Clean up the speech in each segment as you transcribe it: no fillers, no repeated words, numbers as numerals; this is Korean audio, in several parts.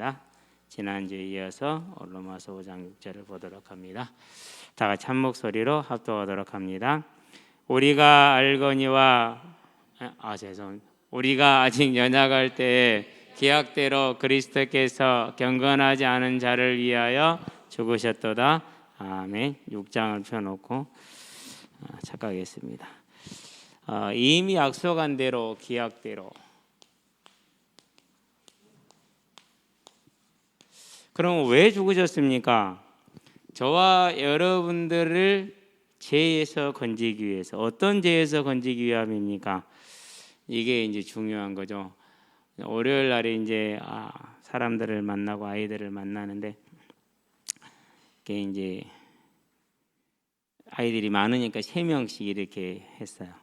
하겠습니다. 지난주에 이어서 로마서 5장 6절을 보도록 합니다. 다 같이 한 목소리로 합독하도록 합니다. 우리가 알거니와 우리가 아직 연약할 때에 기약대로 그리스도께서 경건하지 않은 자를 위하여 죽으셨도다. 아멘. 6장을 펴놓고 착각했습니다. 이미 약속한 대로 기약대로. 그럼 왜 죽으셨습니까? 저와 여러분들을 죄에서 건지기 위해서. 어떤 죄에서 건지기 위함입니까? 이게 이제 중요한 거죠. 월요일 날에 이제 사람들을 만나고 아이들을 만나는데 이게 이제 아이들이 많으니까 3명씩 이렇게 했어요.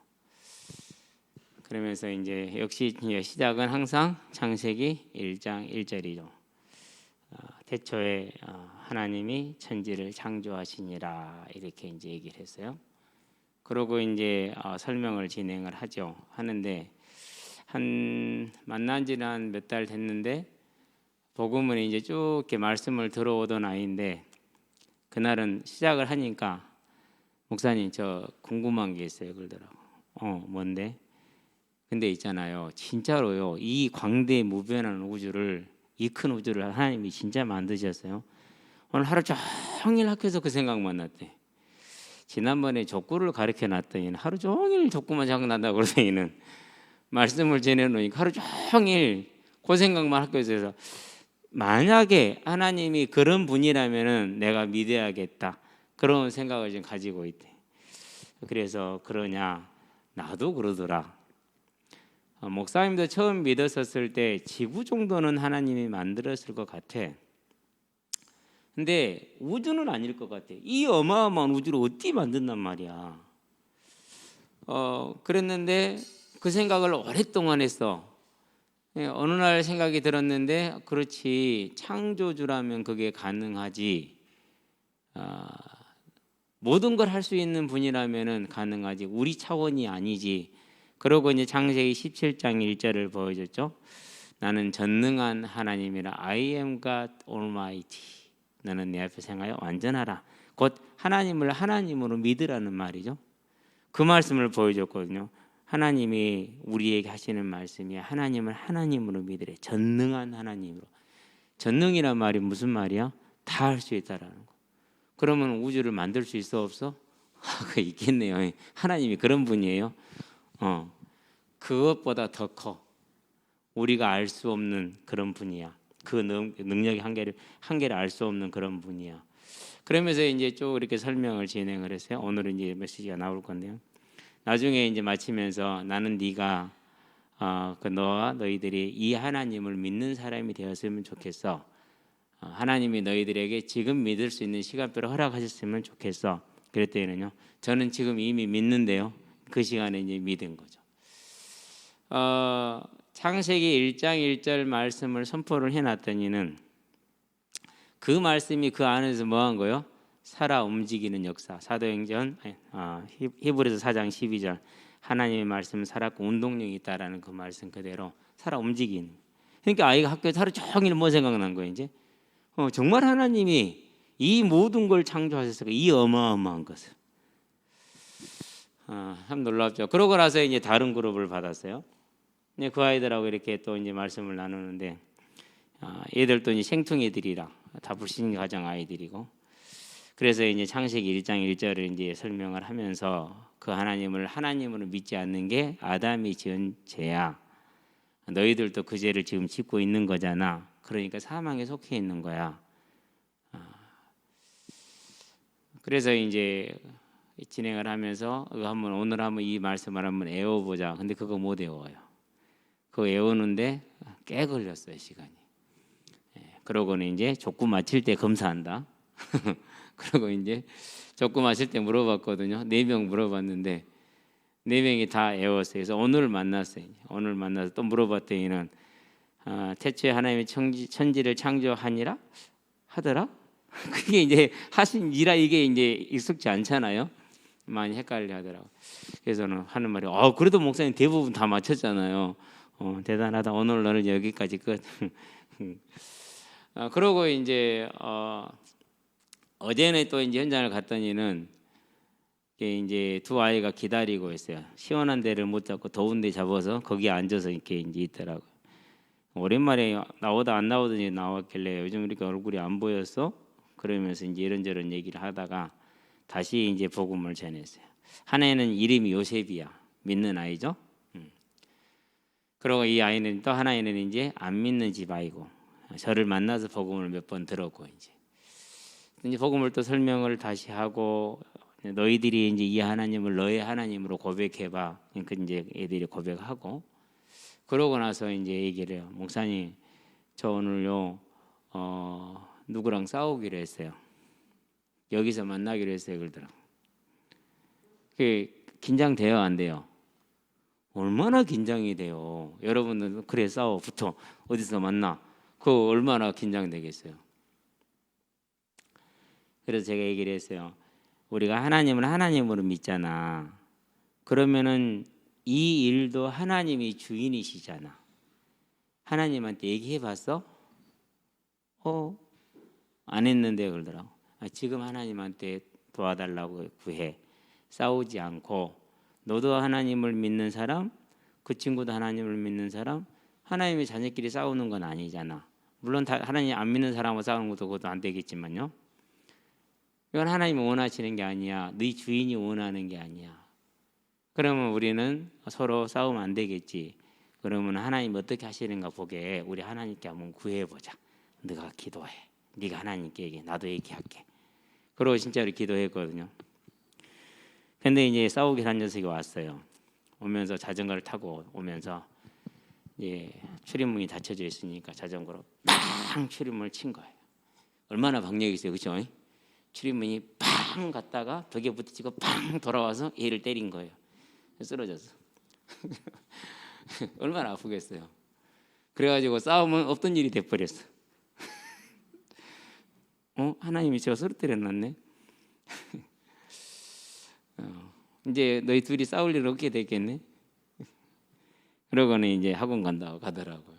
그러면서 이제 역시 시작은 항상 창세기 1장 1절이죠. 태초에 하나님이 천지를 창조하시니라 이렇게 이제 얘기를 했어요. 그러고 이제 설명을 진행을 하는데 한 만난 지는 한 몇 달 됐는데 복음은 이제 쭉 이렇게 말씀을 들어오던 아이인데 그날은 시작을 하니까 목사님 저 궁금한 게 있어요 그러더라고. 뭔데? 근데 있잖아요 진짜로요 이 광대 무변한 우주를 이 큰 우주를 하나님이 진짜 만드셨어요. 오늘 하루 종일 학교에서 그 생각만 났대. 지난번에 족구를 가르쳐 놨더니 하루 종일 족구만 생각난다고 그러더니는 말씀을 전해놓으니까 하루 종일 그 생각만 학교에서 해서 만약에 하나님이 그런 분이라면은 내가 믿어야겠다 그런 생각을 지금 가지고 있대. 그래서 그러냐 나도 그러더라. 목사님도 처음 믿었었을 때 지구 정도는 하나님이 만들었을 것 같아. 근데 우주는 아닐 것 같아. 이 어마어마한 우주를 어떻게 만든단 말이야. 그랬는데 그 생각을 오랫동안 했어. 어느 날 생각이 들었는데 그렇지 창조주라면 그게 가능하지. 모든 걸 할 수 있는 분이라면은 가능하지. 우리 차원이 아니지. 그러고 이제 창세기 17장 1절을 보여줬죠. 나는 전능한 하나님이라 I am God Almighty. 너는 내 앞에 생하여 완전하라. 곧 하나님을 하나님으로 믿으라는 말이죠. 그 말씀을 보여줬거든요. 하나님이 우리에게 하시는 말씀이 하나님을 하나님으로 믿으래. 전능한 하나님으로. 전능이란 말이 무슨 말이야? 다 할 수 있다라는 거. 그러면 우주를 만들 수 있어 없어? 그 있겠네요. 하나님이 그런 분이에요. 그것보다 더 커. 우리가 알 수 없는 그런 분이야. 그 능력의 한계를 알 수 없는 그런 분이야. 그러면서 이제 쭉 이렇게 설명을 진행을 했어요. 오늘은 이제 메시지가 나올 건데요. 나중에 이제 마치면서 나는 네가 너와 너희들이 이 하나님을 믿는 사람이 되었으면 좋겠어. 하나님이 너희들에게 지금 믿을 수 있는 시간표를 허락하셨으면 좋겠어. 그랬더니요. 저는 지금 이미 믿는데요. 그 시간에 이제 믿은 거죠. 창세기 1장 1절 말씀을 선포를 해놨더니는 그 말씀이 그 안에서 뭐한 거예요? 살아 움직이는 역사. 사도행전 히브리서 4장 12절 하나님의 말씀은 살았고 운동력이 있다라는 그 말씀 그대로 살아 움직이는. 그러니까 아이가 학교에서 하루 종일 뭐 생각난 거예요 이제? 정말 하나님이 이 모든 걸 창조하셨어요. 이 어마어마한 것을. 참 놀랍죠. 그러고 나서 이제 다른 그룹을 받았어요. 그 아이들하고 이렇게 또 이제 말씀을 나누는데 얘들도 이제 생뚱이들이라 다 불신 가정 아이들이고 그래서 이제 창세기 1장 1절을 이제 설명을 하면서 그 하나님을 하나님으로 믿지 않는 게 아담이 지은 죄야. 너희들도 그 죄를 지금 짓고 있는 거잖아. 그러니까 사망에 속해 있는 거야. 그래서 이제 진행을 하면서 오늘 한번 이 말씀을 한번 애워보자. 근데 그거 못 애워요. 그거 애우는데 꽤 걸렸어요 시간이. 그러고는 이제 족구 마칠 때 검사한다. 그리고 이제 족구 마칠 때 물어봤거든요. 4명 물어봤는데 4명이 다 애웠어요. 그래서 오늘 만났어요. 오늘 만나서 또 물어봤더니는 태초에 하나님이 천지를 창조하니라 하더라. 그게 이제 하신 일이라 이게 이제 익숙지 않잖아요. 많이 헷갈려 하더라고. 그래서는 하는 말이 그래도 목사님 대부분 다 맞췄잖아요. 대단하다. 오늘 너는 여기까지 끝. 그러고 이제 어제는 또 이제 현장을 갔더니는 이게 이제 두 아이가 기다리고 있어요. 시원한 데를 못 잡고 더운 데 잡아서 거기에 앉아서 이렇게 이제 있더라고. 오랜만에 나오다 안 나오더니 나왔길래 요즘 이렇게 얼굴이 안 보였어? 그러면서 이제 이런저런 얘기를 하다가 다시 이제 복음을 전했어요. 하나는 이름이 요셉이야. 믿는 아이죠. 그리고 이 아이는 또 하나는 이제 안 믿는 집 아이고 저를 만나서 복음을 몇 번 들었고 이제 복음을 또 설명을 다시 하고 너희들이 이제 이 하나님을 너의 하나님으로 고백해봐. 그러니까 이제 애들이 고백하고 그러고 나서 이제 얘기를 해요. 목사님, 저 오늘요 누구랑 싸우기로 했어요. 여기서 만나기로 했어요. 그러더라고. 긴장돼요, 안 돼요? 얼마나 긴장이 돼요. 여러분들 그래 싸워 붙어 어디서 만나? 그거 얼마나 긴장되겠어요. 그래서 제가 얘기를 했어요. 우리가 하나님을 하나님으로 믿잖아. 그러면은 이 일도 하나님이 주인이시잖아. 하나님한테 얘기해봤어? 안 했는데 그러더라고. 지금 하나님한테 도와달라고 구해. 싸우지 않고 너도 하나님을 믿는 사람, 그 친구도 하나님을 믿는 사람, 하나님의 자녀끼리 싸우는 건 아니잖아. 물론 하나님 안 믿는 사람하고 싸우는 것도 그것도 안 되겠지만요. 이건 하나님이 원하시는 게 아니야. 네 주인이 원하는 게 아니야. 그러면 우리는 서로 싸우면 안 되겠지. 그러면 하나님 어떻게 하시는가 보게 우리 하나님께 한번 구해보자. 네가 기도해. 네가 하나님께 얘기해. 나도 얘기할게. 그러고 진짜로 기도했거든요. 근데 이제 싸우기로 한 녀석이 왔어요. 오면서 자전거를 타고 오면서 이제 출입문이 닫혀져 있으니까 자전거로 팡 출입문을 친 거예요. 얼마나 박력이 있어요, 그렇죠? 출입문이 팡 갔다가 벽에 부딪히고 팡 돌아와서 얘를 때린 거예요. 쓰러졌어. 얼마나 아프겠어요. 그래가지고 싸우면 없던 일이 돼버렸어. 하나님이 제가 쓰러뜨려놨네. 이제 너희 둘이 싸울 일 없게 됐겠네. 그러고는 이제 학원 간다고 가더라고요.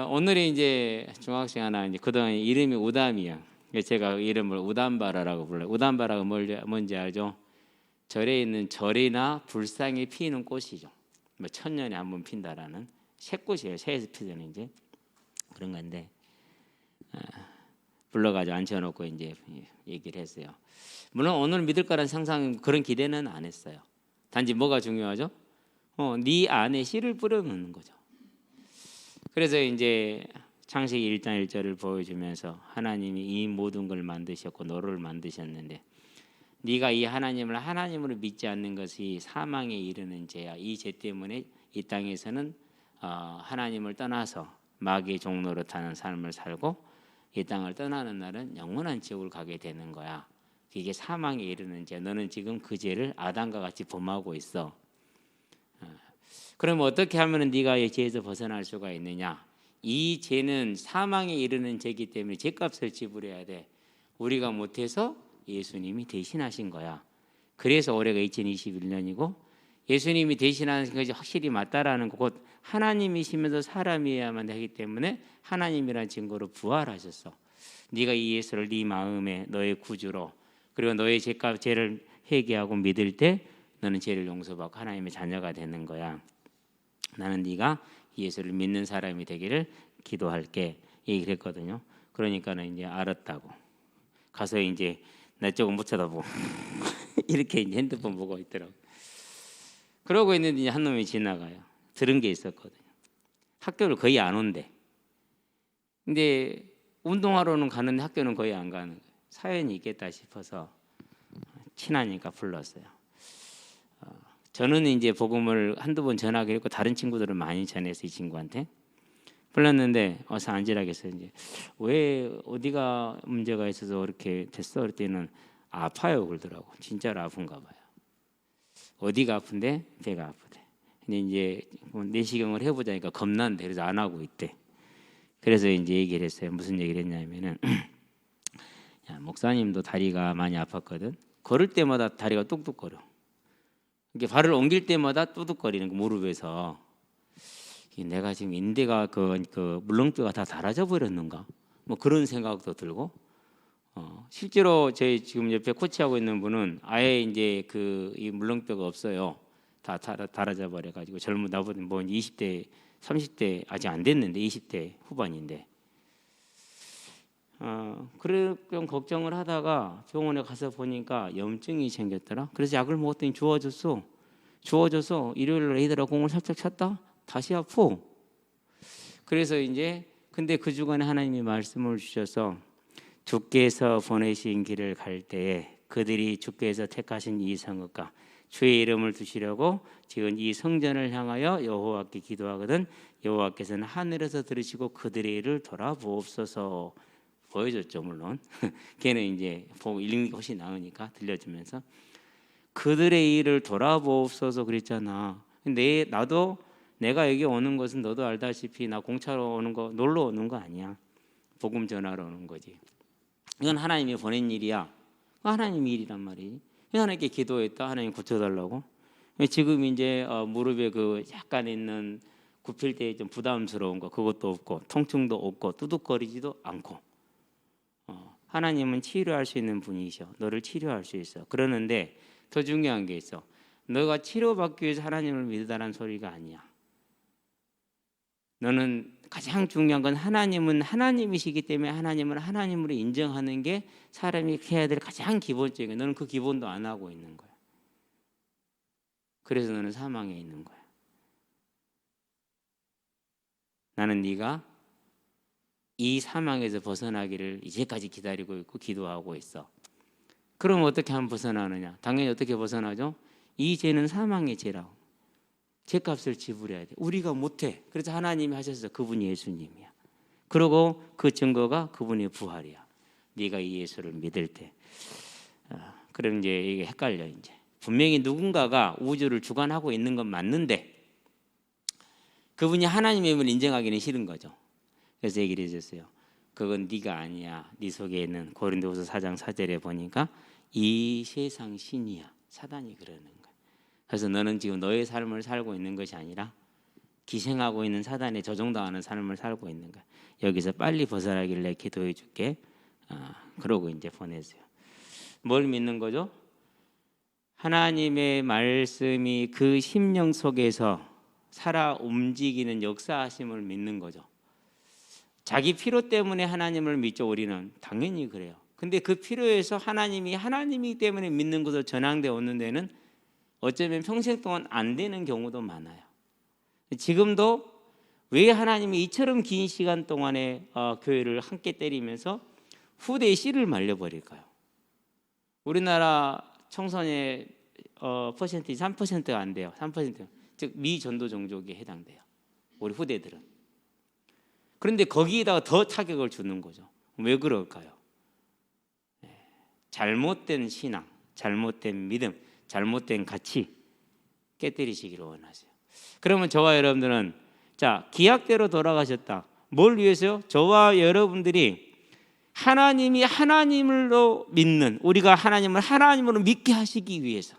오늘이 이제 중학생 하나 이제 그동안 이름이 우담이야. 제가 이름을 우담바라라고 불러요. 우담바라가 뭔지 알죠? 절에 있는 절이나 불상에 피는 꽃이죠. 뭐 천년에 한 번 핀다라는 새꽃이에요. 새에서 피는 이제 그런 건데 불러가지고 앉혀놓고 이제 얘기를 했어요. 물론 오늘 믿을 거란 상상 그런 기대는 안 했어요. 단지 뭐가 중요하죠? 네 안에 씨를 뿌려놓는 거죠. 그래서 이제 창세기 1장 1절을 보여주면서 하나님이 이 모든 걸 만드셨고 너를 만드셨는데 네가 이 하나님을 하나님으로 믿지 않는 것이 사망에 이르는 죄야. 이 죄 때문에 이 땅에서는 하나님을 떠나서 마귀의 종로로 타는 삶을 살고 이 땅을 떠나는 날은 영원한 지옥을 가게 되는 거야. 이게 사망에 이르는 죄. 너는 지금 그 죄를 아담과 같이 범하고 있어. 그럼 어떻게 하면 네가 이 죄에서 벗어날 수가 있느냐? 이 죄는 사망에 이르는 죄이기 때문에 죄값을 지불해야 돼. 우리가 못해서 예수님이 대신하신 거야. 그래서 올해가 2021년이고 예수님이 대신하는 것이 확실히 맞다라는 거, 곧 하나님이시면서 사람이어야만 되기 때문에 하나님이라는 증거로 부활하셨어. 네가 이 예수를 네 마음에 너의 구주로 그리고 너의 죄를 회개하고 믿을 때 너는 죄를 용서받고 하나님의 자녀가 되는 거야. 나는 네가 예수를 믿는 사람이 되기를 기도할게 얘기를 했거든요. 그러니까는 이제 알았다고 가서 이제 내 쪽은 못 쳐다보고 이렇게 이제 핸드폰 보고 있더라고. 그러고 있는데 이제 한 놈이 지나가요. 들은 게 있었거든요. 학교를 거의 안 온대. 근데 운동하러는 가는데 학교는 거의 안 가는 거예요. 사연이 있겠다 싶어서 친하니까 불렀어요. 저는 이제 복음을 한두 번 전하기로 했고 다른 친구들은 많이 전해서 이 친구한테 불렀는데 어서 앉으라겠어. 이제 왜 어디가 문제가 있어서 그렇게 됐어? 그랬더니 아파요 그러더라고. 진짜로 아픈가 봐요. 어디가 아픈데? 배가 아프대. 근데 이제 내시경을 해보자니까 겁난데 그래서 안 하고 있대. 그래서 이제 얘기를 했어요. 무슨 얘기를 했냐면은 야, 목사님도 다리가 많이 아팠거든. 걸을 때마다 다리가 뚝뚝거려. 이게 발을 옮길 때마다 뚜둑거리는 거 무릎에서. 내가 지금 인대가 그 물렁뼈가 다 닳아져 버렸는가? 뭐 그런 생각도 들고, 실제로 저희 지금 옆에 코치하고 있는 분은 아예 이제 이 물렁뼈가 없어요. 다 닳아져 버려 가지고 나보다 뭐 20대, 30대 아직 안 됐는데 20대 후반인데, 그런 걱정을 하다가 병원에 가서 보니까 염증이 생겼더라. 그래서 약을 먹었더니 좋아져서 일요일 날 애들하고 공을 살짝 쳤다 다시 아프. 그래서 이제 근데 그 주간에 하나님이 말씀을 주셔서 주께서 보내신 길을 갈 때에 그들이 주께서 택하신 이 성읍과 주의 이름을 두시려고 지금 이 성전을 향하여 여호와께 기도하거든 여호와께서는 하늘에서 들으시고 그들의 일을 돌아보옵소서. 보여줬죠 물론. 걔는 이제 보고 읽는 게 훨씬 나으니까 들려주면서 그들의 일을 돌아보옵소서 그랬잖아. 근데 나도 내가 여기 오는 것은 너도 알다시피 나 공차로 오는 거 놀러 오는 거 아니야. 복음 전하러 오는 거지. 이건 하나님이 보낸 일이야. 하나님 일이란 말이지. 하나님께 기도했다. 하나님 고쳐달라고. 지금 이제 무릎에 그 약간 있는 굽힐 때 좀 부담스러운 거 그것도 없고 통증도 없고 뚜둑거리지도 않고. 하나님은 치료할 수 있는 분이셔. 너를 치료할 수 있어. 그러는데 더 중요한 게 있어. 너가 치료받기 위해서 하나님을 믿으라는 소리가 아니야. 너는 가장 중요한 건 하나님은 하나님이시기 때문에 하나님을 하나님으로 인정하는 게 사람이 해야 될 가장 기본적인 거야. 너는 그 기본도 안 하고 있는 거야. 그래서 너는 사망에 있는 거야. 나는 네가 이 사망에서 벗어나기를 이제까지 기다리고 있고 기도하고 있어. 그럼 어떻게 하면 벗어나느냐? 당연히 어떻게 벗어나죠? 이 죄는 사망의 죄라고. 죄값을 지불해야 돼. 우리가 못해. 그래서 하나님이 하셔서 그분이 예수님이야. 그리고 그 증거가 그분의 부활이야. 네가 이 예수를 믿을 때. 그럼 이제 이게 헷갈려 이제. 분명히 누군가가 우주를 주관하고 있는 건 맞는데 그분이 하나님임을 인정하기는 싫은 거죠. 그래서 얘기를 해줬어요. 그건 네가 아니야. 네 속에 있는 고린도후서 4장 4절에 보니까 이 세상 신이야. 사단이 그러는 거야. 그래서 너는 지금 너의 삶을 살고 있는 것이 아니라 기생하고 있는 사단에 조종당하는 삶을 살고 있는 거야. 여기서 빨리 벗어나길래 기도해 줄게. 그러고 이제 보내세요. 뭘 믿는 거죠? 하나님의 말씀이 그 심령 속에서 살아 움직이는 역사하심을 믿는 거죠. 자기 필요 때문에 하나님을 믿죠. 우리는 당연히 그래요. 근데 그 필요에서 하나님이 하나님이기 때문에 믿는 것으로 전향되어 오는 데는 어쩌면 평생 동안 안 되는 경우도 많아요. 지금도 왜 하나님이 이처럼 긴 시간 동안에 교회를 함께 때리면서 후대의 씨를 말려버릴까요? 우리나라 청소년의 퍼센트 3%가 안 돼요. 3%, 즉 미전도 종족에 해당돼요. 우리 후대들은. 그런데 거기에다가 더 타격을 주는 거죠. 왜 그럴까요? 잘못된 신앙, 잘못된 믿음, 잘못된 가치 깨뜨리시기를 원하세요. 그러면 저와 여러분들은 자 기약대로 돌아가셨다. 뭘 위해서요? 저와 여러분들이 하나님이 하나님으로 믿는 우리가 하나님을 하나님으로 믿게 하시기 위해서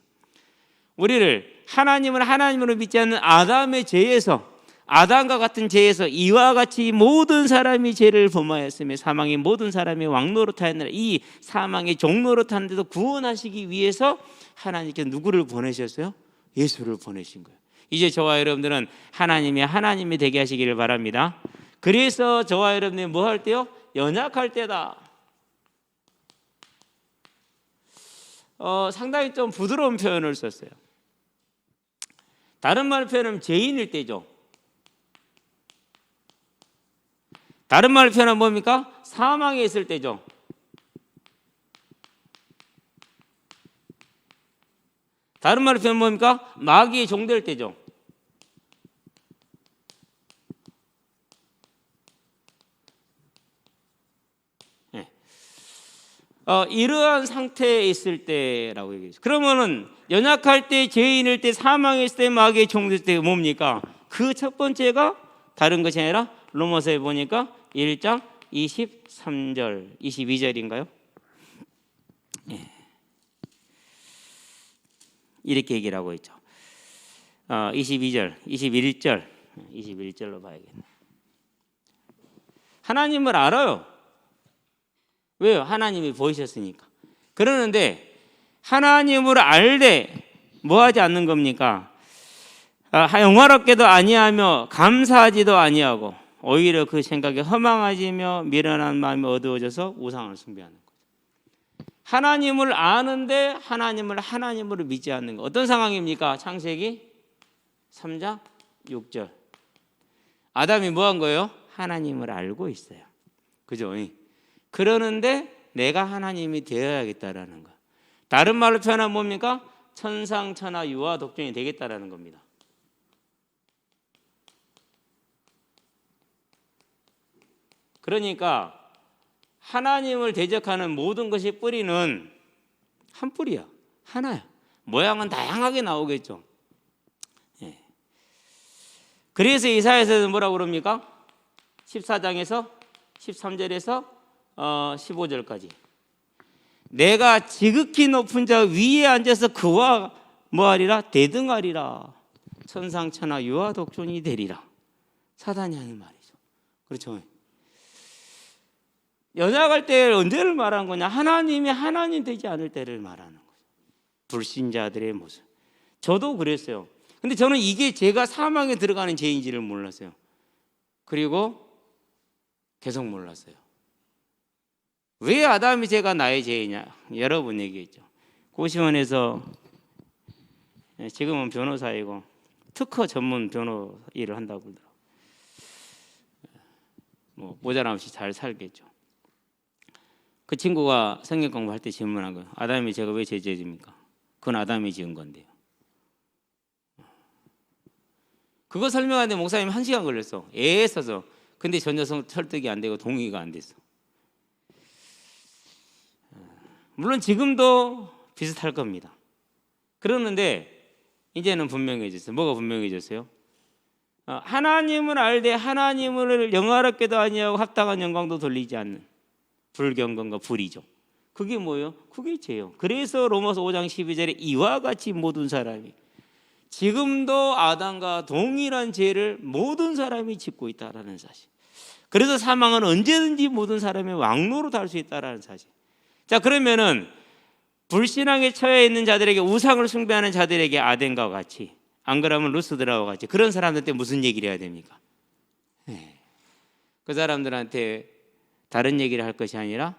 우리를 하나님을 하나님으로 믿지 않는 아담의 죄에서 아담과 같은 죄에서 이와 같이 모든 사람이 죄를 범하였으며 사망의 모든 사람이 왕노릇하였느라 이 사망의 종노릇하는데도 구원하시기 위해서 하나님께서 누구를 보내셨어요? 예수를 보내신 거예요. 이제 저와 여러분들은 하나님이 되게 하시기를 바랍니다. 그래서 저와 여러분들이 뭐 할 때요? 연약할 때다. 상당히 좀 부드러운 표현을 썼어요. 다른 말로 표현하면 죄인일 때죠. 다른 말로 표현하면 뭡니까? 사망에 있을 때죠. 다른 말로 표현하면 뭡니까? 마귀의 종될 때죠. 네. 이러한 상태에 있을 때라고 얘기했어요. 그러면은 연약할 때, 죄인일 때, 사망에 있을 때, 마귀의 종될 때 뭡니까? 그 첫 번째가 다른 것이 아니라 로마서에 보니까 1장 23절, 22절인가요? 예. 이렇게 얘기를 하고 있죠. 22절, 21절 21절로 봐야겠네. 하나님을 알아요. 왜요? 하나님이 보이셨으니까. 그러는데 하나님을 알되 뭐 하지 않는 겁니까? 영화롭게도 아니하며 감사하지도 아니하고 오히려 그 생각에 허망하지며 미련한 마음이 어두워져서 우상을 숭배하는 거죠. 하나님을 아는데 하나님을 하나님으로 믿지 않는 거. 어떤 상황입니까? 창세기 3장 6절. 아담이 뭐 한 거예요? 하나님을 알고 있어요. 그죠? 그러는데 내가 하나님이 되어야겠다라는 거. 다른 말로 표현하면 뭡니까? 천상천하 유아 독존이 되겠다라는 겁니다. 그러니까 하나님을 대적하는 모든 것이 뿌리는 한 뿌리야. 하나야. 모양은 다양하게 나오겠죠. 예. 그래서 이사야서는 뭐라고 그럽니까? 14장에서 13절에서 15절까지. 내가 지극히 높은 자 위에 앉아서 그와 뭐하리라? 대등하리라. 천상천하 유아 독존이 되리라. 사단이 하는 말이죠. 그렇죠. 연약할 때 언제를 말하는 거냐? 하나님이 하나님 되지 않을 때를 말하는 거죠. 불신자들의 모습. 저도 그랬어요. 근데 저는 이게 제가 사망에 들어가는 죄인지를 몰랐어요. 그리고 계속 몰랐어요. 왜 아담이 죄가 나의 죄이냐? 여러 번 얘기했죠. 고시원에서 지금은 변호사이고 특허 전문 변호 일을 한다고 그러더라고요. 뭐 모자람 없이 잘 살겠죠. 그 친구가 성경 공부할 때 질문한 거예요. 아담이 죄가 왜 죄입니까? 그건 아담이 지은 건데요. 그거 설명하는데 목사님이 1시간 걸렸어. 애써서. 근데 전혀 설득이 안 되고 동의가 안 됐어. 물론 지금도 비슷할 겁니다. 그러는데 이제는 분명해졌어요. 뭐가 분명해졌어요? 하나님을 알되 하나님을 영화롭게도 아니하고 합당한 영광도 돌리지 않는 불경건과 불의죠. 그게 뭐예요? 그게 죄요. 그래서 로마서 5장 12절에 이와 같이 모든 사람이 지금도 아담과 동일한 죄를 모든 사람이 짓고 있다라는 사실. 그래서 사망은 언제든지 모든 사람의 왕노로 달 수 있다라는 사실. 자, 그러면은 불신앙에 처해 있는 자들에게 우상을 숭배하는 자들에게 아덴과 같이, 안 그러면 루스드라와 같이 그런 사람들한테 무슨 얘기를 해야 됩니까? 그 사람들한테 다른 얘기를 할 것이 아니라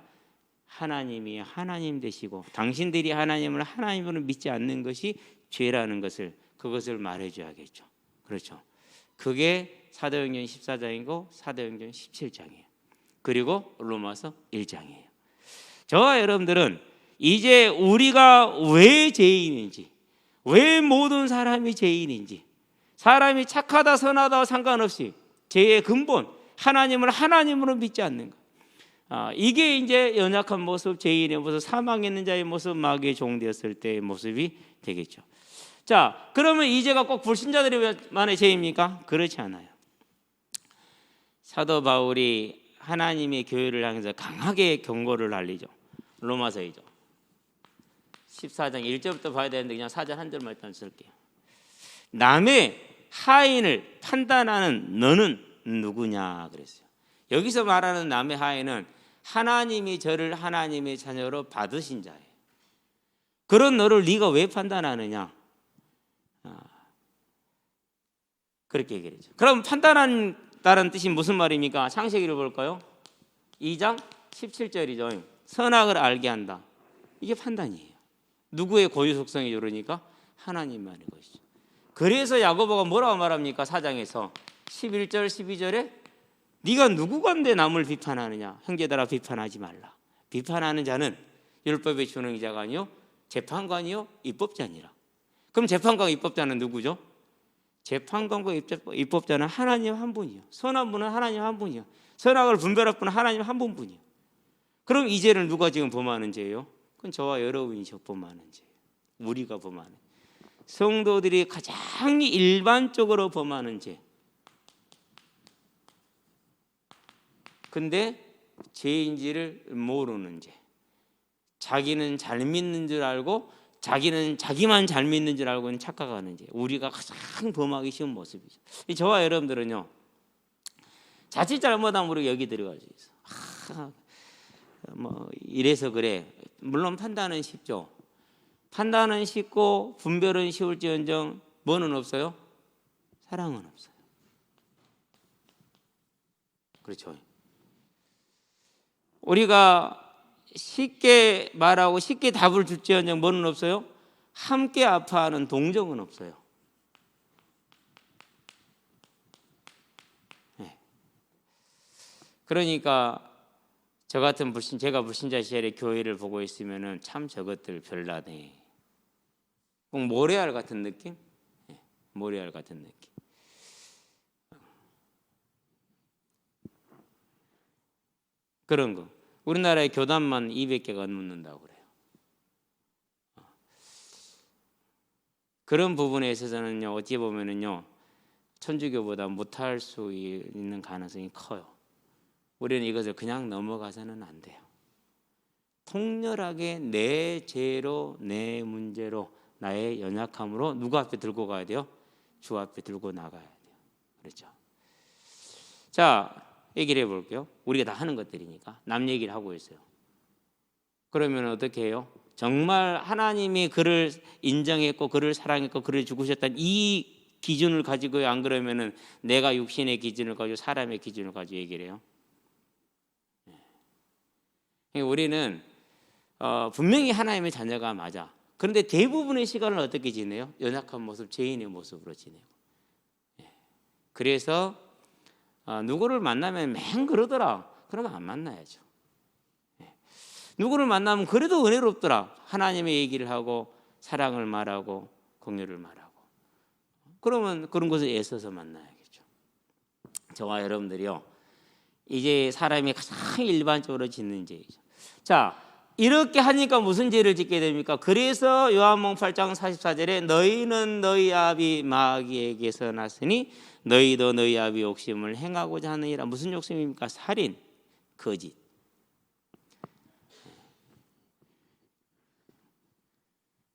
하나님이 하나님 되시고 당신들이 하나님을 하나님으로 믿지 않는 것이 죄라는 것을 그것을 말해줘야겠죠. 그렇죠. 그게 사도행전 14장이고 사도행전 17장이에요. 그리고 로마서 1장이에요. 저와 여러분들은 이제 우리가 왜 죄인인지, 왜 모든 사람이 죄인인지, 사람이 착하다 선하다 상관없이 죄의 근본 하나님을 하나님으로 믿지 않는 것. 이게 이제 연약한 모습, 죄인의 모습, 사망에 있는 자의 모습, 마귀의 종 되었을 때의 모습이 되겠죠. 자, 그러면 이 죄가 꼭 불신자들만의 죄입니까? 그렇지 않아요. 사도 바울이 하나님의 교회를 향해서 강하게 경고를 날리죠. 로마서이죠. 14장 1절부터 봐야 되는데 그냥 4절 한 절만 일단 쓸게요. 남의 하인을 판단하는 너는 누구냐 그랬어요. 여기서 말하는 남의 하인은 하나님이 저를 하나님의 자녀로 받으신 자예요. 그런 너를 네가 왜 판단하느냐? 그렇게 얘기를 했죠. 그럼 판단한다는 뜻이 무슨 말입니까? 창세기를 볼까요? 2장 17절이죠. 선악을 알게 한다. 이게 판단이에요. 누구의 고유 속성이 그러니까 하나님만의 것이죠. 그래서 야고보가 뭐라고 말합니까? 4장에서 11절 12절에 네가 누구건데 남을 비판하느냐? 형제들아 비판하지 말라. 비판하는 자는 율법의 준행자가 아니요 재판관이요 입법자니라. 그럼 재판관과 입법자는 누구죠? 재판관과 입법자는 하나님 한 분이요. 선한 분은 하나님 한 분이요. 선악을 분별할 분은 하나님 한 분뿐이요. 그럼 이 죄를 누가 지금 범하는 죄예요? 그건 저와 여러분이 범하는 죄예요. 우리가 범하는. 성도들이 가장 일반적으로 범하는 죄. 근데 죄인지를 모르는 죄. 자기는 잘 믿는 줄 알고 자기는 자기만 잘 믿는 줄 알고는 착각하는지 우리가 가장 범하기 쉬운 모습이죠. 저와 여러분들은요, 자칫 잘못하면 우리가 여기 들어갈 수 있어. 뭐 이래서 그래. 물론 판단은 쉽죠. 판단은 쉽고 분별은 쉬울지언정 뭐는 없어요? 사랑은 없어요. 그렇죠. 우리가 쉽게 말하고 쉽게 답을 줄지언정 뭐는 없어요? 함께 아파하는 동정은 없어요. 네. 그러니까 저 같은 제가 불신자 시절에 교회를 보고 있으면은 참 저것들 별나네. 꼭 모래알 같은 느낌? 네. 모래알 같은 느낌. 그런 거. 우리나라의 교단만 200개가 넘는다고 그래요. 그런 부분에 있어서는요, 어찌 보면은요, 천주교보다 못할 수 있는 가능성이 커요. 우리는 이것을 그냥 넘어가서는 안 돼요. 통렬하게 내 죄로, 내 문제로, 나의 연약함으로 누구 앞에 들고 가야 돼요? 주 앞에 들고 나가야 돼요. 그렇죠? 자, 얘기를 해볼게요. 우리가 다 하는 것들이니까 남 얘기를 하고 있어요. 그러면 어떻게 해요? 정말 하나님이 그를 인정했고 그를 사랑했고 그를 죽으셨다는 이 기준을 가지고요, 안 그러면은 내가 육신의 기준을 가지고 사람의 기준을 가지고 얘기를 해요. 우리는 분명히 하나님의 자녀가 맞아. 그런데 대부분의 시간을 어떻게 지내요? 연약한 모습, 죄인의 모습으로 지내고. 그래서 누구를 만나면 맹 그러더라. 그러면 안 만나야죠. 누구를 만나면 그래도 은혜롭더라. 하나님의 얘기를 하고 사랑을 말하고 공유를 말하고. 그러면 그런 것을 애써서 만나야겠죠. 저와 여러분들이요, 이제 사람이 가장 일반적으로 짓는 죄이죠. 자, 이렇게 하니까 무슨 죄를 짓게 됩니까? 그래서 요한복음 8장 44절에 너희는 너희 아비 마귀에게서 났으니 너희도 너희 아비 욕심을 행하고자 하느니라. 무슨 욕심입니까? 살인, 거짓.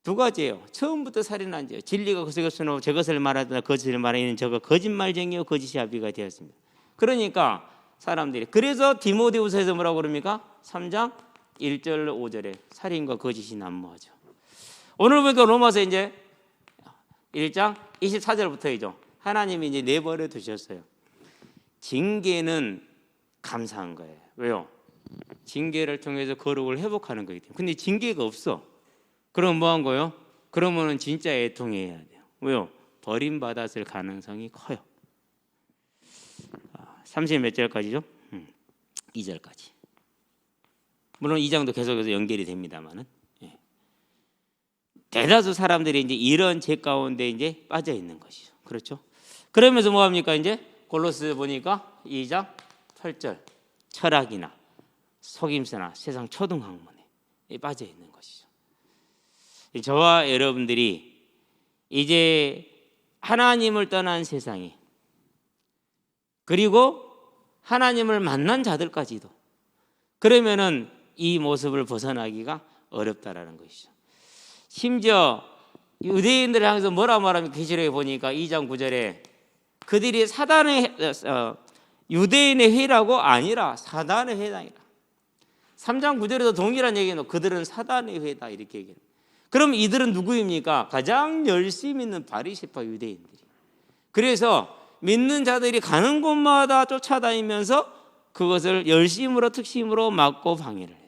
두 가지예요. 처음부터 살인한 죄. 진리가 거짓으로 저것을 말하다 거짓을 말하는 저거 거짓말쟁이요 거짓이 아비가 되었습니다. 그러니까 사람들이, 그래서 디모데후서에서 뭐라고 그럽니까? 3장 1절 5절에 살인과 거짓이 난무하죠. 오늘 보니까 로마서 이제 1장 24절부터이죠. 하나님이 이제 내버려 두셨어요. 징계는 감사한 거예요. 왜요? 징계를 통해서 거룩을 회복하는 거기 때문에. 근데 징계가 없어. 그럼 뭐 한 거예요? 그러면은 진짜 애통해야 돼요. 왜요? 버림받았을 가능성이 커요. 30 몇 절까지죠? 2절까지. 물론 2장도 계속해서 연결이 됩니다만은, 대다수 사람들이 이제 이런 죄 가운데 이제 빠져 있는 것이죠. 그렇죠? 그러면서 뭐 합니까? 이제 골로새 보니까 2장 8절 철학이나 속임수나 세상 초등학문에 빠져 있는 것이죠. 저와 여러분들이 이제 하나님을 떠난 세상에, 그리고 하나님을 만난 자들까지도, 그러면은 이 모습을 벗어나기가 어렵다라는 것이죠. 심지어 유대인들을 향해서 뭐라 말하면 계시록에 보니까 2장 9절에 그들이 사단의 유대인의 회라고 아니라 사단의 회당이라. 3장 9절에도 동일한 얘기는 그들은 사단의 회다 이렇게 얘기해요. 그럼 이들은 누구입니까? 가장 열심히 있는 바리새파 유대인들이. 그래서 믿는 자들이 가는 곳마다 쫓아다니면서 그것을 열심으로 특심으로 막고 방해를 했어요.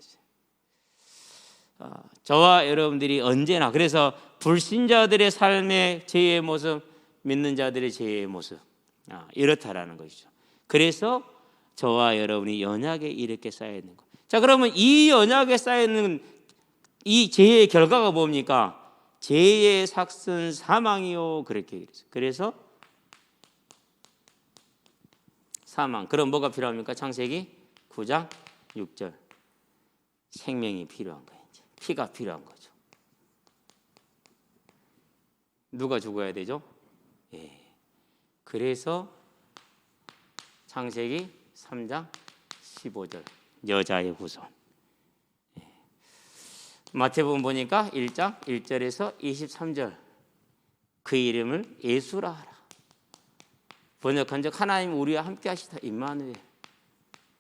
저와 여러분들이 언제나, 그래서 불신자들의 삶의 죄의 모습, 믿는 자들의 죄의 모습, 이렇다라는 것이죠. 그래서 저와 여러분이 연약에 이렇게 쌓여 있는 것. 자, 그러면 이 연약에 쌓여 있는 이 죄의 결과가 뭡니까? 죄의 삭은 사망이요. 그렇게 얘기했어요. 그래서 사망. 그럼 뭐가 필요합니까? 창세기 9장 6절. 생명이 필요한 거예요. 이제. 피가 필요한 거죠. 누가 죽어야 되죠? 예. 그래서 창세기 3장 15절. 여자의 후손. 마태복음 보니까 1장 1절에서 23절 그 이름을 예수라 하라. 번역한 적 하나님 우리와 함께 하시다 임마누엘.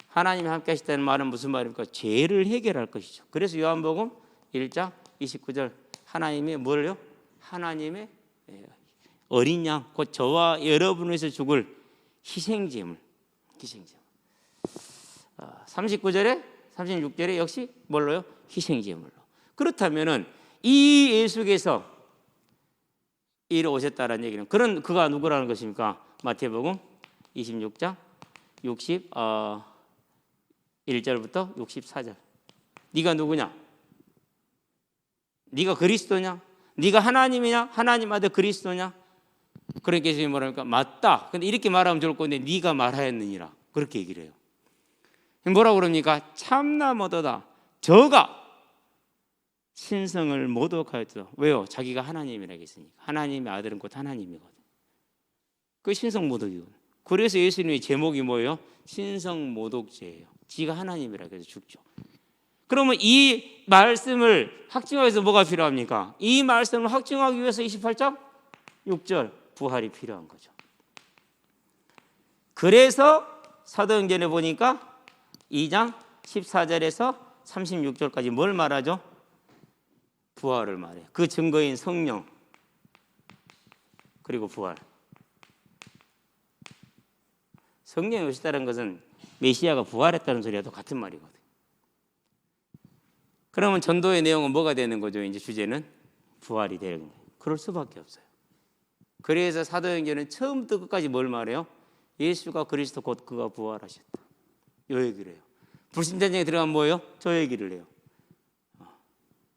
하나님이 함께 하시다는 말은 무슨 말입니까? 죄를 해결할 것이죠. 그래서 요한복음 1장 29절 하나님의 뭐를요? 하나님의 어린 양, 곧 저와 여러분을 위해서 죽을 희생제물. 39절에 36절에 역시 뭘로요? 희생제물로. 그렇다면은 이 예수께서 이리 오셨다라는 얘기는 그가 누구라는 것입니까? 마태복음 26장 1절부터 64절. 네가 누구냐? 네가 그리스도냐? 네가 하나님이냐? 하나님 아들 그리스도냐? 그러니까 예수님이 뭐랍니까? 맞다. 근데 이렇게 말하면 좋을 건데 네가 말하였느니라. 그렇게 얘기를 해요. 뭐라고 그럽니까? 참나무도다. 저가 신성을 모독하였다. 왜요? 자기가 하나님이라고 했으니까. 하나님의 아들은 곧 하나님이거든. 그 신성 모독이거든. 그래서 예수님의 제목이 뭐예요? 신성 모독죄예요. 지가 하나님이라고 해서 죽죠. 그러면 이 말씀을 확증하기 위해서 뭐가 필요합니까? 이 말씀을 확증하기 위해서 28장 6절 부활이 필요한 거죠. 그래서 사도행전에 보니까 2장 14절에서 36절까지 뭘 말하죠? 부활을 말해요. 그 증거인 성령 그리고 부활. 성령이 오셨다는 것은 메시아가 부활했다는 소리와도 같은 말이거든요. 그러면 전도의 내용은 뭐가 되는 거죠? 이제 주제는 부활이 되는 거예요. 그럴 수밖에 없어요. 그래서 사도행전은 처음부터 끝까지 뭘 말해요? 예수가 그리스도 곧 그가 부활하셨다. 이 얘기를 해요. 불신전쟁에 들어가면 뭐예요? 저 얘기를 해요.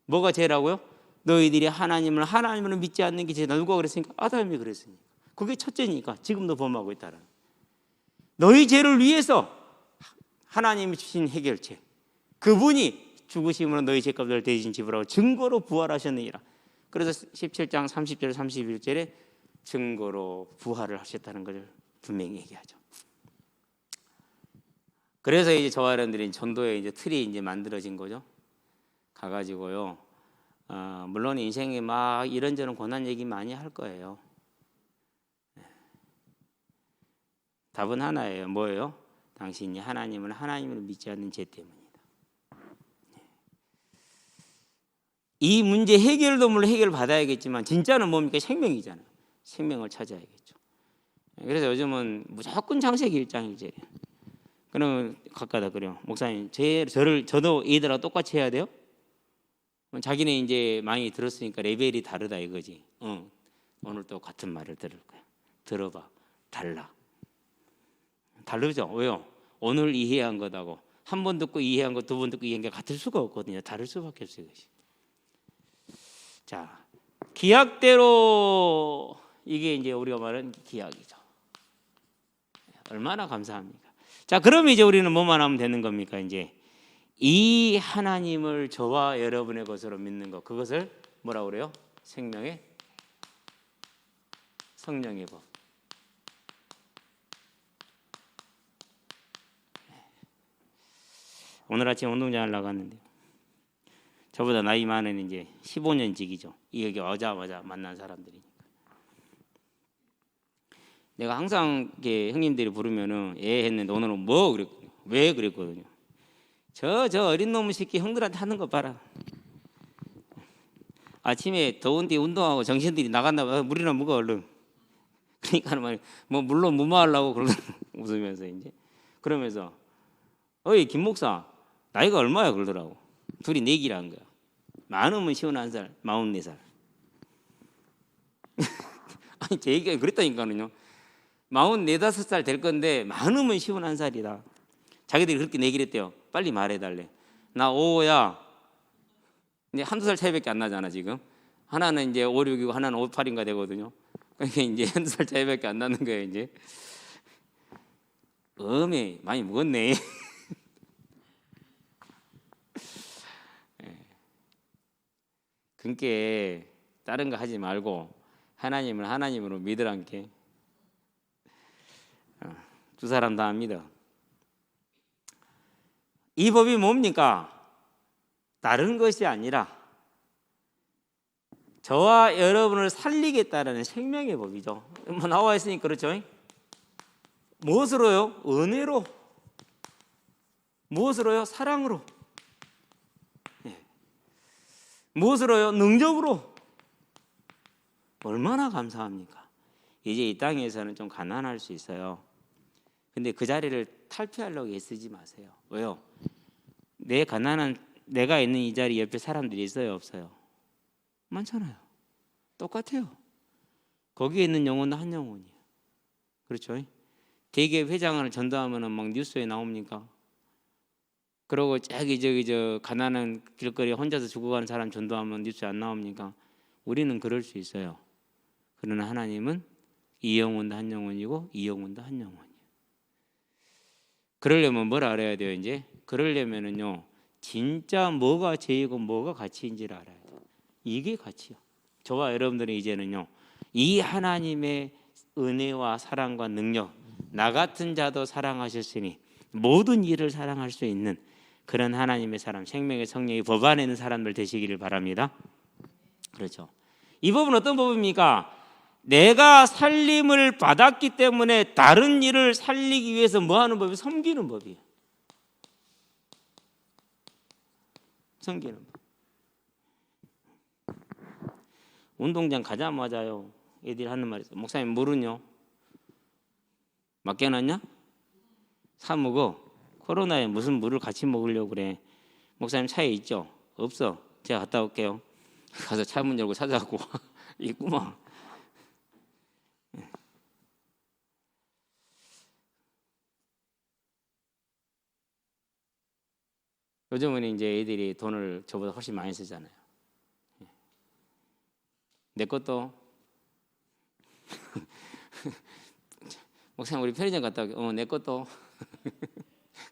뭐가 죄라고요? 너희들이 하나님을 믿지 않는 게 죄다. 누가 그랬으니까? 아담이 그랬으니까. 그게 첫째니까 지금도 범하고 있다는. 너희 죄를 위해서 하나님이 주신 해결책. 그분이 죽으심으로 너희 죄값을 대신 지불하고 증거로 부활하셨느니라. 그래서 17장 30절 31절에 증거로 부활을 하셨다는 것을 분명히 얘기하죠. 그래서 이제 저와 여러분들이 전도의 이제 틀이 이제 만들어진 거죠. 가가지고요. 물론 인생에 막 이런저런 고난 얘기 많이 할 거예요. 답은 하나예요. 뭐예요? 당신이 하나님을 믿지 않는 죄 때문이다. 이 문제 해결도 물론 해결받아야겠지만 진짜는 뭡니까? 생명이잖아요. 생명을 찾아야겠죠. 그래서 요즘은 무조건 창세기 1장 1절이에요. 그러면 가까다 그래요. 목사님, 저도 얘들하고 똑같이 해야 돼요? 자기는 이제 많이 들었으니까 레벨이 다르다 이거지. 오늘 또 같은 말을 들을 거야. 들어봐. 달라. 다르죠? 왜요? 오늘 이해한 것하고 한 번 듣고 이해한 것, 두 번 듣고 이해한 게 같을 수가 없거든요. 다를 수밖에 없어요. 이것이. 자, 기약대로 이게 이제 우리가 말하는 기약이죠. 얼마나 감사합니까? 자, 그러면 이제 우리는 뭐만 하면 되는 겁니까? 이제 이 하나님을 저와 여러분의 것으로 믿는 것, 그것을 뭐라고 그래요? 성령의 법. 오늘 아침 운동장을 나갔는데 저보다 나이 많은 이제 15년 지기죠. 여기 오자마자 만난 사람들이니까. 내가 항상 형님들이 부르면은 했는데 오늘은 뭐 그랬거든요. 왜 그랬거든요. 저 어린 놈의 새끼 형들한테 하는 거 봐라. 아침에 더운데 운동하고 정신들이 나갔나 봐. 물이나 먹어 얼른. 그러니까 뭐 물론 무마하려고 그러고 웃으면서 이제 그러면서 어이 김 목사 나이가 얼마야 그러더라고. 둘이 내기라는 거야. 많으면 51살, 44살. 아니 제 얘기가 그랬다니까요. 44, 5살 될 건데 많으면 51살이다. 자기들이 그렇게 내기를 했대요. 빨리 말해달래. 나 5야. 이제 한두 살 차이밖에 안 나잖아 지금. 하나는 이제 5, 6이고 하나는 5, 8인가 되거든요. 그러니까 이제 한두 살 차이밖에 안 나는 거예요 이제. 많이 먹었네. 그러니까 다른 거 하지 말고 하나님을 하나님으로 믿으란 게. 두 사람 다 믿어. 이 법이 뭡니까? 다른 것이 아니라 저와 여러분을 살리겠다라는 생명의 법이죠. 뭐 나와 있으니까 그렇죠. 무엇으로요? 은혜로. 무엇으로요? 사랑으로. 무엇으로요? 능력으로. 얼마나 감사합니까? 이제 이 땅에서는 좀 가난할 수 있어요. 근데 그 자리를 탈피하려고 애쓰지 마세요. 왜요? 내 가난한 내가 있는 이 자리 옆에 사람들이 있어요, 없어요? 많잖아요. 똑같아요. 거기에 있는 영혼은 한 영혼이에요. 그렇죠? 대기업 회장을 전도하면은 막 뉴스에 나옵니까? 그러고 저기 저 가난한 길거리에 혼자서 죽어가는 사람 전도하면 뉴스에 안 나옵니까? 우리는 그럴 수 있어요. 그러나 하나님은 이 영혼도 한 영혼이고 이 영혼도 한 영혼이에요. 그러려면 뭘 알아야 돼요? 이제 그러려면은요, 진짜 뭐가 죄이고 뭐가 가치인지를 알아야 돼요. 이게 가치요. 저와 여러분들은 이제는요, 이 하나님의 은혜와 사랑과 능력, 나 같은 자도 사랑하셨으니 모든 일을 사랑할 수 있는 그런 하나님의 사람, 생명의 성령이 법안에는 사람들 되시기를 바랍니다. 그렇죠. 이 법은 어떤 법입니까? 내가 살림을 받았기 때문에 다른 일을 살리기 위해서 뭐 하는 법이에요? 섬기는 법이에요. 섬기는 법. 운동장 가자마자요, 애들이 하는 말이 있어요. 목사님, 물은요? 맡겨놨냐? 사 먹어. 코로나에 무슨 물을 같이 먹으려고 그래? 목사님 차에 있죠? 없어. 제가 갔다 올게요. 가서 차 문 열고 찾아갖고 있구만. 요즘은 이제 애들이 돈을 저보다 훨씬 많이 쓰잖아요. 내 것도 목사님 우리 편의점 갔다 오게. 내 것도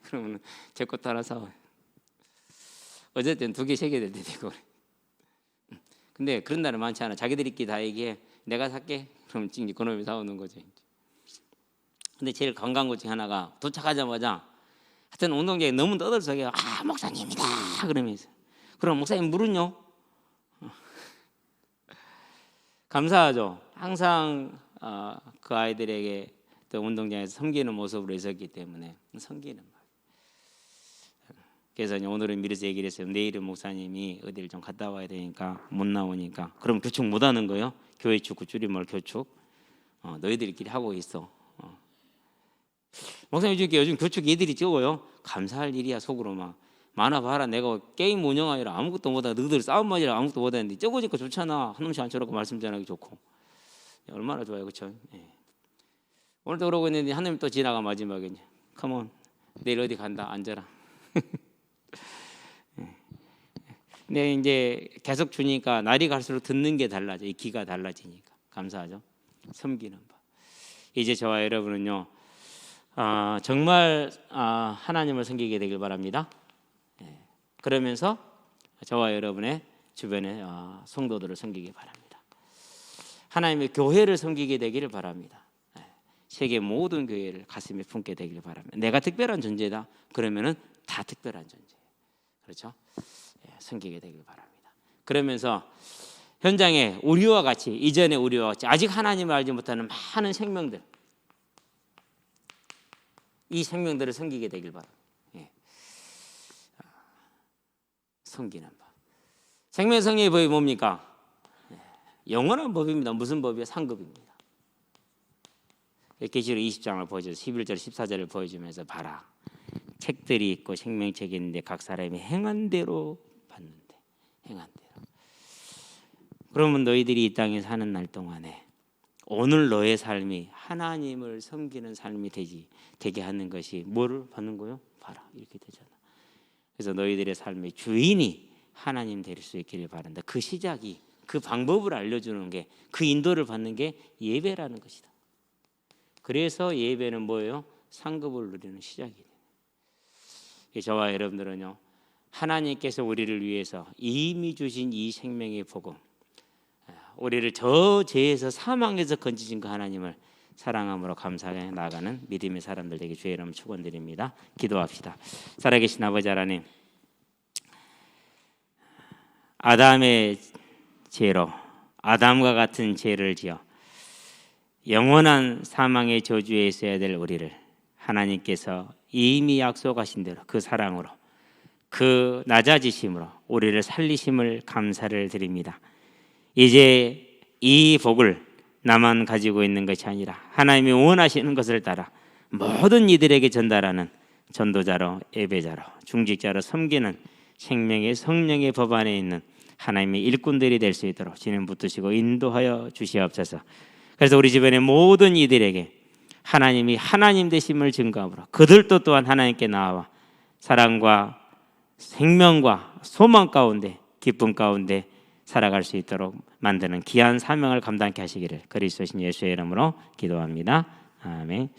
그러면 제 것도 하나 사. 어쨌든 2개, 3개 될 때 되고. 근데 그런 날은 많지 않아. 자기들끼리 다 얘기해. 내가 살게. 그럼 이제 그놈이 사오는 거죠. 근데 제일 관광 것 중 하나가 도착하자마자 하여튼 운동장에 너무 떠들썩해요. 아, 목사님이다 그러면서. 그럼 목사님 물은요? 감사하죠. 항상 그 아이들에게 또 운동장에서 섬기는 모습으로 있었기 때문에 섬기는 말. 그래서 오늘은 미리서 얘기를 했어요. 내일은 목사님이 어디를 좀 갔다 와야 되니까 못 나오니까. 그럼 교축 못 하는 거예요? 교회 축구 줄임말 교축. 너희들끼리 하고 있어. 목사님 요즘 교축 애들이 적어요. 감사할 일이야. 속으로 막 많아봐라. 내가 게임 운영하느라 아무것도 못하고 너희들 싸움만이라 아무것도 못하는데 적어지니까 좋잖아. 한 놈씩 안 쳐놓고 말씀 전하기 좋고. 얼마나 좋아요, 그렇죠? 예. 오늘도 그러고 있는데 하나님 또 지나가 마지막에 컴온 내일 어디 간다 앉아라. 근데 이제 계속 주니까 날이 갈수록 듣는 게 달라져. 이 귀가 달라지니까 감사하죠. 섬기는 법. 이제 저와 여러분은요, 정말 하나님을 섬기게 되길 바랍니다. 그러면서 저와 여러분의 주변의 성도들을 섬기기 바랍니다. 하나님의 교회를 섬기게 되기를 바랍니다. 세계 모든 교회를 가슴에 품게 되기를 바랍니다. 내가 특별한 존재다. 그러면은 다 특별한 존재예요. 그렇죠? 섬기게 되길 바랍니다. 그러면서 현장에 우리와 같이, 이전의 우리와 같이 아직 하나님을 알지 못하는 많은 생명들, 이 생명들을 섬기게 되길 바랍니다. 섬기는 법. 생명성의 법이 뭡니까? 영원한 법입니다. 무슨 법이요? 상급입니다. 계시록 20장을 보여줘서 11절 14절을 보여주면서 봐라. 책들이 있고 생명책이 있는데 각 사람이 행한 대로 받는데, 행한 대로. 그러면 너희들이 이 땅에 사는 날 동안에 오늘 너의 삶이 하나님을 섬기는 삶이 되게 하는 것이 뭐를 받는 거요? 봐라. 이렇게 되잖아. 그래서 너희들의 삶의 주인이 하나님 될 수 있기를 바란다. 그 시작이, 그 방법을 알려주는 게, 그 인도를 받는 게 예배라는 것이다. 그래서 예배는 뭐예요? 상급을 누리는 시작이 돼요. 저와 여러분들은요, 하나님께서 우리를 위해서 이미 주신 이 생명의 복음, 우리를 저 죄에서 사망에서 건지신 그 하나님을 사랑함으로 감사하게 나아가는 믿음의 사람들 되게 주의 이름 축원드립니다. 기도합시다. 살아계신 아버지 하나님, 아담의 죄로 아담과 같은 죄를 지어 영원한 사망의 저주에 있어야 될 우리를 하나님께서 이미 약속하신 대로 그 사랑으로 그 낮아지심으로 우리를 살리심을 감사를 드립니다. 이제 이 복을 나만 가지고 있는 것이 아니라 하나님이 원하시는 것을 따라 모든 이들에게 전달하는 전도자로, 예배자로, 중직자로 섬기는 생명의 성령의 법 안에 있는 하나님의 일꾼들이 될 수 있도록 주님 붙드시고 인도하여 주시옵소서. 그래서 우리 주변의 모든 이들에게 하나님이 하나님 되심을 증거함으로 그들도 또한 하나님께 나와 사랑과 생명과 소망 가운데 기쁨 가운데 살아갈 수 있도록 만드는 귀한 사명을 감당케 하시기를 그리스도신 예수의 이름으로 기도합니다. 아멘.